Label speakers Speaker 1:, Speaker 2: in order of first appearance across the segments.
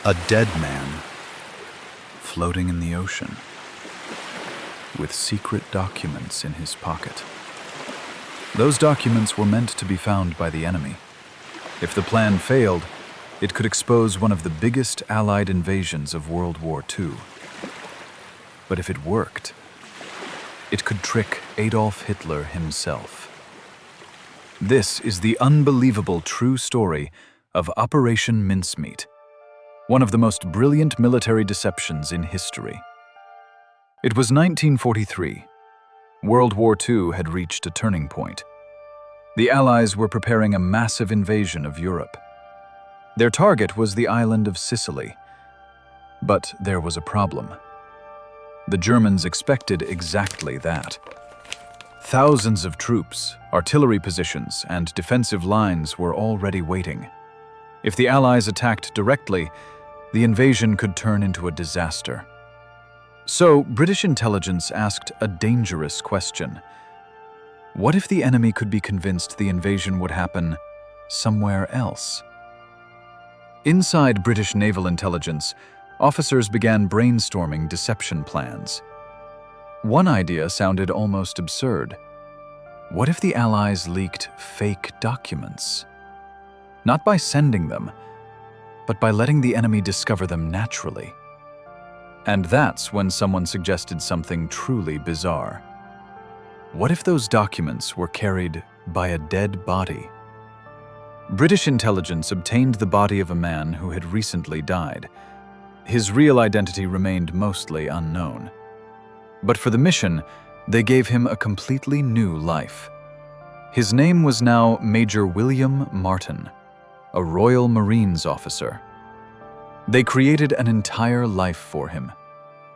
Speaker 1: A dead man floating in the ocean with secret documents in his pocket. Those documents were meant to be found by the enemy. If the plan failed, it could expose one of the biggest Allied invasions of World War II. But if it worked, it could trick Adolf Hitler himself. This is the unbelievable true story of Operation Mincemeat, one of the most brilliant military deceptions in history. It was 1943. World War II had reached a turning point. The Allies were preparing a massive invasion of Europe. Their target was the island of Sicily. But there was a problem. The Germans expected exactly that. Thousands of troops, artillery positions, and defensive lines were already waiting. If the Allies attacked directly, the invasion could turn into a disaster. So, British intelligence asked a dangerous question. What if the enemy could be convinced the invasion would happen somewhere else? Inside British naval intelligence, officers began brainstorming deception plans. One idea sounded almost absurd. What if the Allies leaked fake documents? Not by sending them, but by letting the enemy discover them naturally. And that's when someone suggested something truly bizarre. What if those documents were carried by a dead body? British intelligence obtained the body of a man who had recently died. His real identity remained mostly unknown. But for the mission, they gave him a completely new life. His name was now Major William Martin, a Royal Marines officer. They created an entire life for him.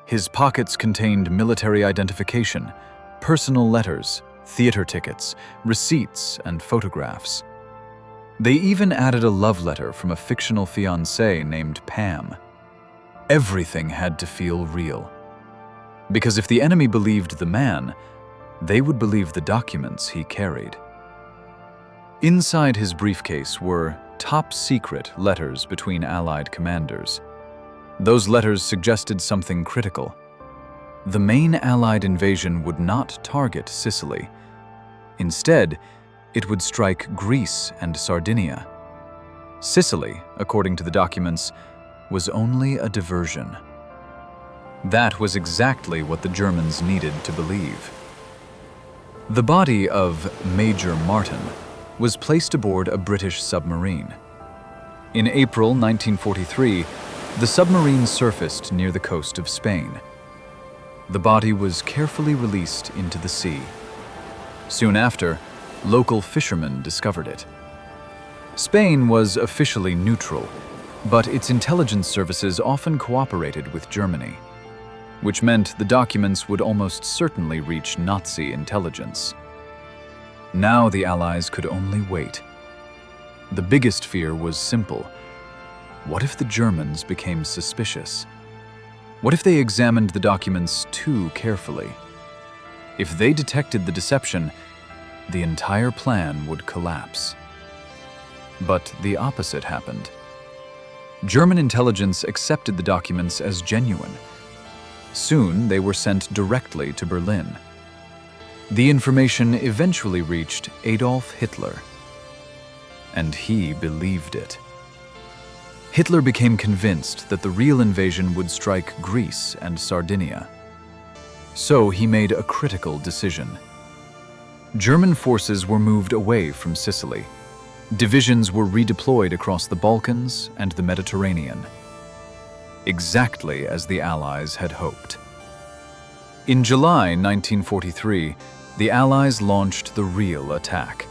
Speaker 1: His pockets contained military identification, personal letters, theater tickets, receipts, and photographs. They even added a love letter from a fictional fiancée named Pam. Everything had to feel real. Because if the enemy believed the man, they would believe the documents he carried. Inside his briefcase were top-secret letters between Allied commanders. Those letters suggested something critical. The main Allied invasion would not target Sicily. Instead, it would strike Greece and Sardinia. Sicily, according to the documents, was only a diversion. That was exactly what the Germans needed to believe. The body of Major Martin was placed aboard a British submarine. In April 1943, the submarine surfaced near the coast of Spain. The body was carefully released into the sea. Soon after, local fishermen discovered it. Spain was officially neutral, but its intelligence services often cooperated with Germany, which meant the documents would almost certainly reach Nazi intelligence. Now the Allies could only wait. The biggest fear was simple. What if the Germans became suspicious? What if they examined the documents too carefully? If they detected the deception, the entire plan would collapse. But the opposite happened. German intelligence accepted the documents as genuine. Soon they were sent directly to Berlin. The information eventually reached Adolf Hitler, and he believed it. Hitler became convinced that the real invasion would strike Greece and Sardinia. So he made a critical decision. German forces were moved away from Sicily. Divisions were redeployed across the Balkans and the Mediterranean, exactly as the Allies had hoped. In July 1943, the Allies launched the real attack.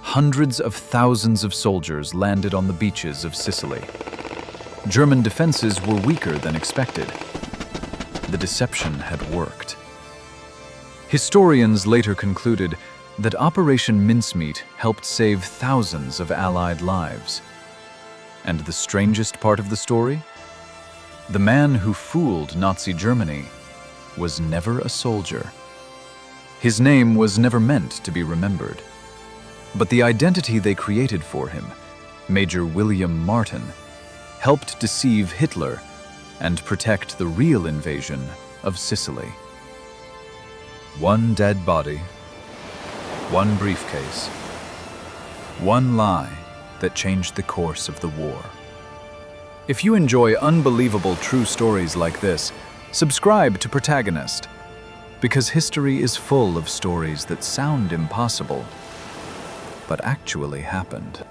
Speaker 1: Hundreds of thousands of soldiers landed on the beaches of Sicily. German defenses were weaker than expected. The deception had worked. Historians later concluded that Operation Mincemeat helped save thousands of Allied lives. And the strangest part of the story? The man who fooled Nazi Germany was never a soldier. His name was never meant to be remembered. But the identity they created for him, Major William Martin, helped deceive Hitler and protect the real invasion of Sicily. One dead body, one briefcase, one lie that changed the course of the war. If you enjoy unbelievable true stories like this, subscribe to Protagonist, because history is full of stories that sound impossible, but actually happened.